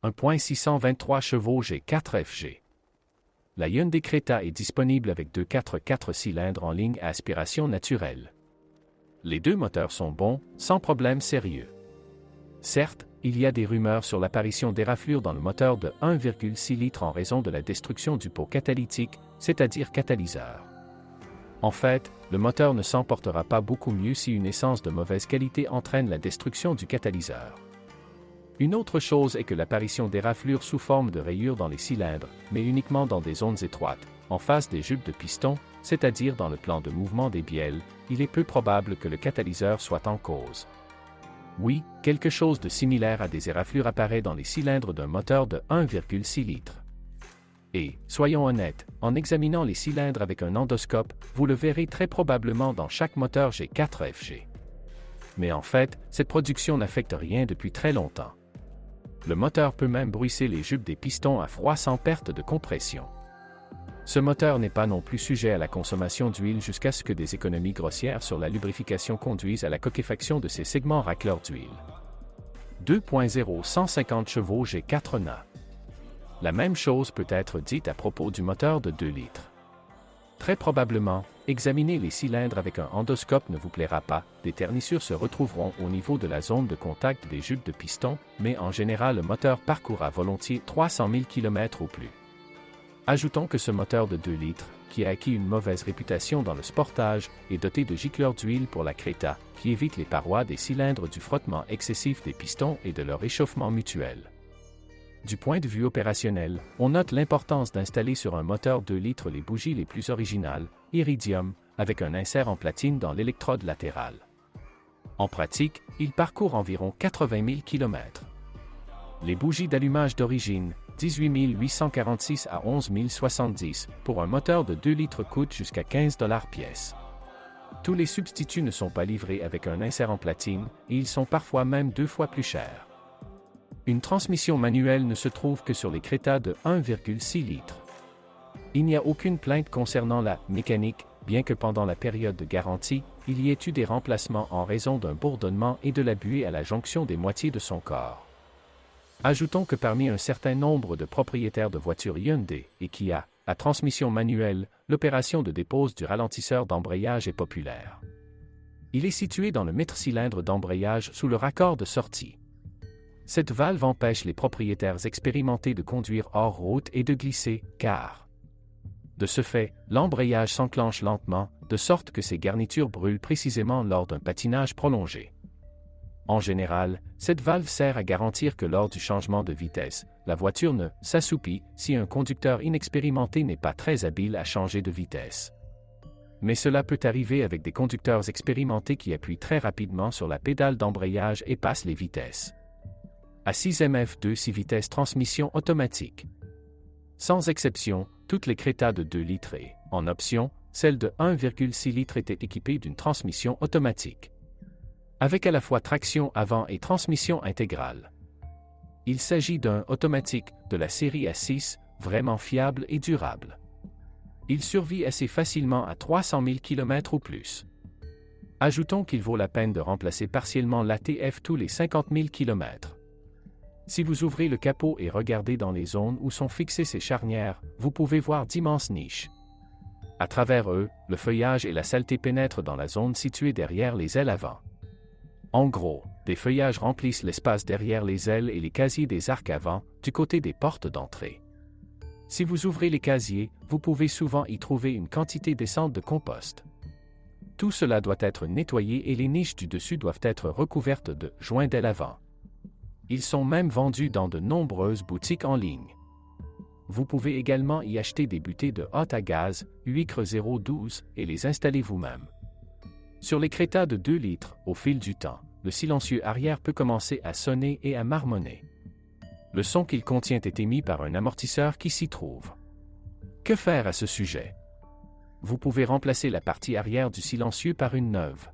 1.623 chevaux G4 FG. La Hyundai Creta est disponible avec deux 4x4 cylindres en ligne à aspiration naturelle. Les deux moteurs sont bons, sans problème sérieux. Certes, il y a des rumeurs sur l'apparition d'éraflures dans le moteur de 1,6 litres en raison de la destruction du pot catalytique, c'est-à-dire catalyseur. En fait, le moteur ne s'en portera pas beaucoup mieux si une essence de mauvaise qualité entraîne la destruction du catalyseur. Une autre chose est que l'apparition d'éraflures sous forme de rayures dans les cylindres, mais uniquement dans des zones étroites, en face des jupes de piston, c'est-à-dire dans le plan de mouvement des bielles, il est peu probable que le catalyseur soit en cause. Oui, quelque chose de similaire à des éraflures apparaît dans les cylindres d'un moteur de 1,6 litres. Et, soyons honnêtes, en examinant les cylindres avec un endoscope, vous le verrez très probablement dans chaque moteur G4 FG. Mais en fait, cette production n'affecte rien depuis très longtemps. Le moteur peut même bruisser les jupes des pistons à froid sans perte de compression. Ce moteur n'est pas non plus sujet à la consommation d'huile jusqu'à ce que des économies grossières sur la lubrification conduisent à la coquefaction de ses segments racleurs d'huile. 2.0 150 chevaux G4 NA. La même chose peut être dite à propos du moteur de 2 litres. Très probablement, examiner les cylindres avec un endoscope ne vous plaira pas, des ternissures se retrouveront au niveau de la zone de contact des jupes de piston, mais en général le moteur parcourra volontiers 300 000 km ou plus. Ajoutons que ce moteur de 2 litres, qui a acquis une mauvaise réputation dans le sportage, est doté de gicleurs d'huile pour la Creta, qui évite les parois des cylindres du frottement excessif des pistons et de leur échauffement mutuel. Du point de vue opérationnel, on note l'importance d'installer sur un moteur 2 litres les bougies les plus originales, iridium, avec un insert en platine dans l'électrode latérale. En pratique, il parcourt environ 80 000 km. Les bougies d'allumage d'origine, 18 846 à 11 070, pour un moteur de 2 litres coûtent jusqu'à 15 $ pièce. Tous les substituts ne sont pas livrés avec un insert en platine, et ils sont parfois même 2 fois plus chers. Une transmission manuelle ne se trouve que sur les Creta de 1,6 litres. Il n'y a aucune plainte concernant la mécanique, bien que pendant la période de garantie, il y ait eu des remplacements en raison d'un bourdonnement et de la buée à la jonction des moitiés de son corps. Ajoutons que parmi un certain nombre de propriétaires de voitures Hyundai et Kia, à transmission manuelle, l'opération de dépose du ralentisseur d'embrayage est populaire. Il est situé dans le mètre-cylindre d'embrayage sous le raccord de sortie. Cette valve empêche les propriétaires expérimentés de conduire hors route et de glisser, car, de ce fait, l'embrayage s'enclenche lentement, de sorte que ces garnitures brûlent précisément lors d'un patinage prolongé. En général, cette valve sert à garantir que lors du changement de vitesse, la voiture ne s'assoupit si un conducteur inexpérimenté n'est pas très habile à changer de vitesse. Mais cela peut arriver avec des conducteurs expérimentés qui appuient très rapidement sur la pédale d'embrayage et passent les vitesses. À 6MF2 6 vitesses transmission automatique. Sans exception, toutes les Creta de 2 litres et, en option, celle de 1,6 litres étaient équipées d'une transmission automatique. Avec à la fois traction avant et transmission intégrale. Il s'agit d'un automatique de la série A6, vraiment fiable et durable. Il survit assez facilement à 300 000 km ou plus. Ajoutons qu'il vaut la peine de remplacer partiellement l'ATF tous les 50 000 km. Si vous ouvrez le capot et regardez dans les zones où sont fixées ces charnières, vous pouvez voir d'immenses niches. À travers eux, le feuillage et la saleté pénètrent dans la zone située derrière les ailes avant. En gros, des feuillages remplissent l'espace derrière les ailes et les casiers des arcs avant, du côté des portes d'entrée. Si vous ouvrez les casiers, vous pouvez souvent y trouver une quantité décente de compost. Tout cela doit être nettoyé et les niches du dessus doivent être recouvertes de joints d'ailes avant. Ils sont même vendus dans de nombreuses boutiques en ligne. Vous pouvez également y acheter des butées de hotte à gaz, huîtres 0,12 et les installer vous-même. Sur les Creta de 2 litres, au fil du temps, le silencieux arrière peut commencer à sonner et à marmonner. Le son qu'il contient est émis par un amortisseur qui s'y trouve. Que faire à ce sujet? Vous pouvez remplacer la partie arrière du silencieux par une neuve.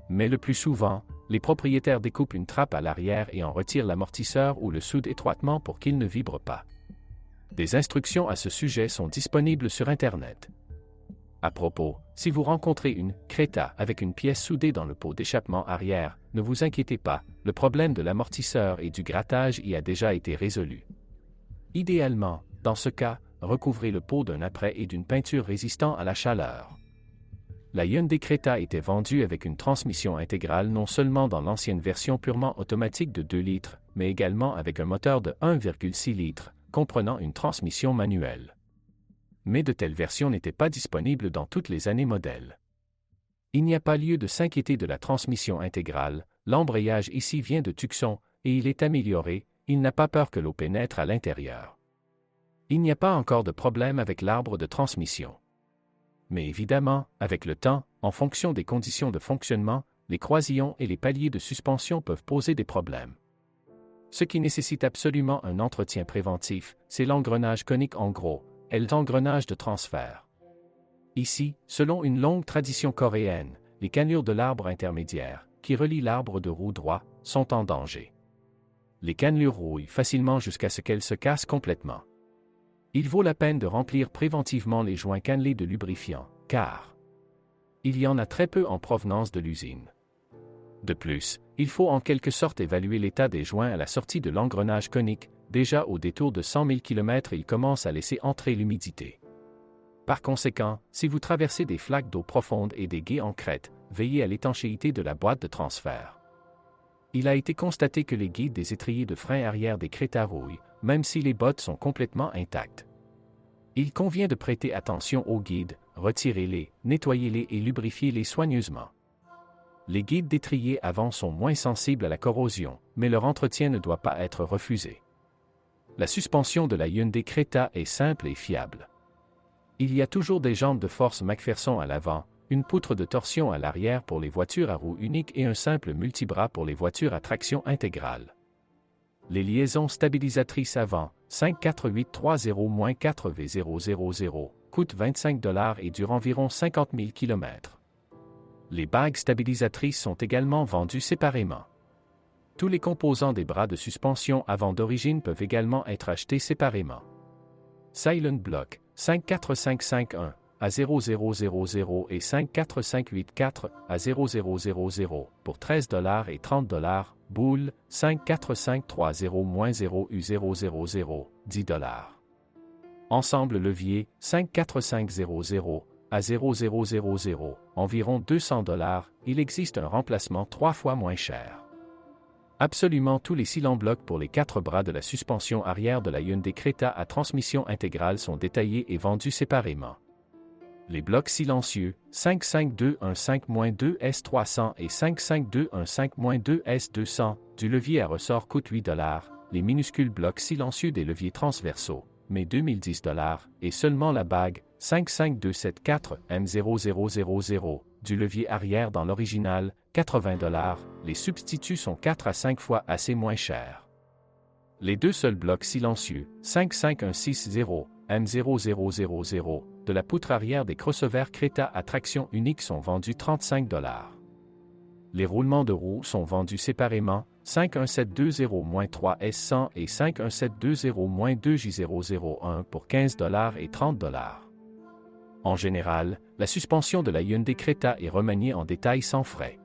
Mais le plus souvent, les propriétaires découpent une trappe à l'arrière et en retirent l'amortisseur ou le soudent étroitement pour qu'il ne vibre pas. Des instructions à ce sujet sont disponibles sur Internet. À propos, si vous rencontrez une Creta avec une pièce soudée dans le pot d'échappement arrière, ne vous inquiétez pas, le problème de l'amortisseur et du grattage y a déjà été résolu. Idéalement, dans ce cas, recouvrez le pot d'un apprêt et d'une peinture résistant à la chaleur. La Hyundai Creta était vendue avec une transmission intégrale non seulement dans l'ancienne version purement automatique de 2 litres, mais également avec un moteur de 1,6 litres, comprenant une transmission manuelle. Mais de telles versions n'étaient pas disponibles dans toutes les années modèles. Il n'y a pas lieu de s'inquiéter de la transmission intégrale, l'embrayage ici vient de Tucson, et il est amélioré, il n'a pas peur que l'eau pénètre à l'intérieur. Il n'y a pas encore de problème avec l'arbre de transmission. Mais évidemment, avec le temps, en fonction des conditions de fonctionnement, les croisillons et les paliers de suspension peuvent poser des problèmes. Ce qui nécessite absolument un entretien préventif, c'est l'engrenage conique en gros, et l'engrenage de transfert. Ici, selon une longue tradition coréenne, les cannelures de l'arbre intermédiaire, qui relient l'arbre de roue droit, sont en danger. Les cannelures rouillent facilement jusqu'à ce qu'elles se cassent complètement. Il vaut la peine de remplir préventivement les joints cannelés de lubrifiant, car il y en a très peu en provenance de l'usine. De plus, il faut en quelque sorte évaluer l'état des joints à la sortie de l'engrenage conique. Déjà au détour de 100 000 km, il commence à laisser entrer l'humidité. Par conséquent, si vous traversez des flaques d'eau profonde et des gués en crête, veillez à l'étanchéité de la boîte de transfert. Il a été constaté que les guides des étriers de frein arrière des Creta rouillent, même si les bottes sont complètement intactes. Il convient de prêter attention aux guides, retirez-les, nettoyez-les et lubrifiez-les soigneusement. Les guides d'étrier avant sont moins sensibles à la corrosion, mais leur entretien ne doit pas être refusé. La suspension de la Hyundai Creta est simple et fiable. Il y a toujours des jantes de force McPherson à l'avant, une poutre de torsion à l'arrière pour les voitures à roues uniques et un simple multibras pour les voitures à traction intégrale. Les liaisons stabilisatrices avant, 54830-4V000, coûtent $25 et durent environ 50 000 km. Les bagues stabilisatrices sont également vendues séparément. Tous les composants des bras de suspension avant d'origine peuvent également être achetés séparément. Silent Block, 54551 à 0000 et 54584 à 0000 pour $13 et $30, boule 54530-0U000, $10. Ensemble levier 54500 à 0000, environ $200, il existe un remplacement 3 fois moins cher. Absolument tous les silent blocs pour les 4 bras de la suspension arrière de la Hyundai Creta à transmission intégrale sont détaillés et vendus séparément. Les blocs silencieux 55215-2S300 et 55215-2S200 du levier à ressort coûtent $8, les minuscules blocs silencieux des leviers transversaux, mais $2010, et seulement la bague 55274M0000 du levier arrière dans l'original, $80, les substituts sont 4 à 5 fois assez moins chers. Les 2 seuls blocs silencieux, 55160M0000, de la poutre arrière des crossovers Creta à traction unique sont vendus $35. Les roulements de roues sont vendus séparément, 51720-3S100 et 51720-2J001 pour $15 et $30. En général, la suspension de la Hyundai Creta est remaniée en détail sans frais.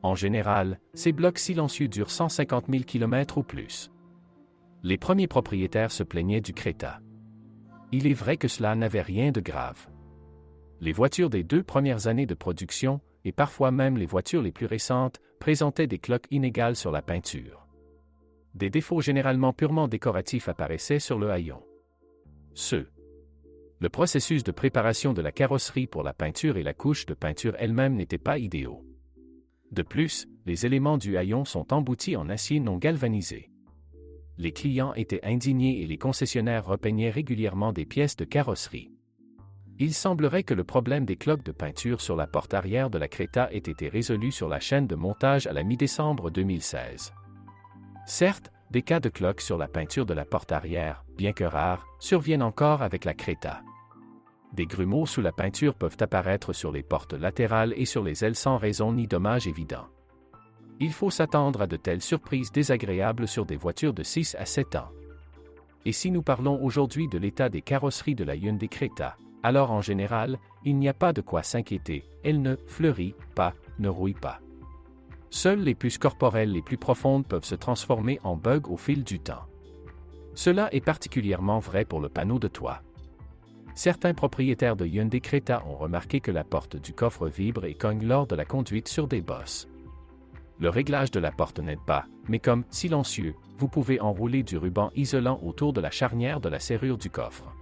En général, ces blocs silencieux durent 150 000 km ou plus. Les premiers propriétaires se plaignaient du Creta. Il est vrai que cela n'avait rien de grave. Les voitures des 2 premières années de production, et parfois même les voitures les plus récentes, présentaient des cloques inégales sur la peinture. Des défauts généralement purement décoratifs apparaissaient sur le haillon. Le processus de préparation de la carrosserie pour la peinture et la couche de peinture elle-même n'étaient pas idéaux. De plus, les éléments du haillon sont emboutis en acier non galvanisé. Les clients étaient indignés et les concessionnaires repeignaient régulièrement des pièces de carrosserie. Il semblerait que le problème des cloques de peinture sur la porte arrière de la Creta ait été résolu sur la chaîne de montage à la mi-décembre 2016. Certes, des cas de cloques sur la peinture de la porte arrière, bien que rares, surviennent encore avec la Creta. Des grumeaux sous la peinture peuvent apparaître sur les portes latérales et sur les ailes sans raison ni dommage évident. Il faut s'attendre à de telles surprises désagréables sur des voitures de 6 à 7 ans. Et si nous parlons aujourd'hui de l'état des carrosseries de la Hyundai Creta, alors en général, il n'y a pas de quoi s'inquiéter, elle ne fleurit pas, ne rouille pas. Seules les puces corporelles les plus profondes peuvent se transformer en bugs au fil du temps. Cela est particulièrement vrai pour le panneau de toit. Certains propriétaires de Hyundai Creta ont remarqué que la porte du coffre vibre et cogne lors de la conduite sur des bosses. Le réglage de la porte n'aide pas, mais comme silencieux, vous pouvez enrouler du ruban isolant autour de la charnière de la serrure du coffre.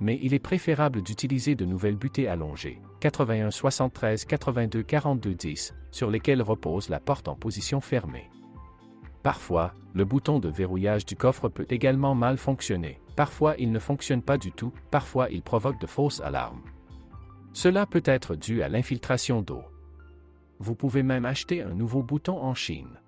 Mais il est préférable d'utiliser de nouvelles butées allongées, 81 73 82 42 10, sur lesquelles repose la porte en position fermée. Parfois, le bouton de verrouillage du coffre peut également mal fonctionner. Parfois, il ne fonctionne pas du tout, parfois il provoque de fausses alarmes. Cela peut être dû à l'infiltration d'eau. Vous pouvez même acheter un nouveau bouton en Chine.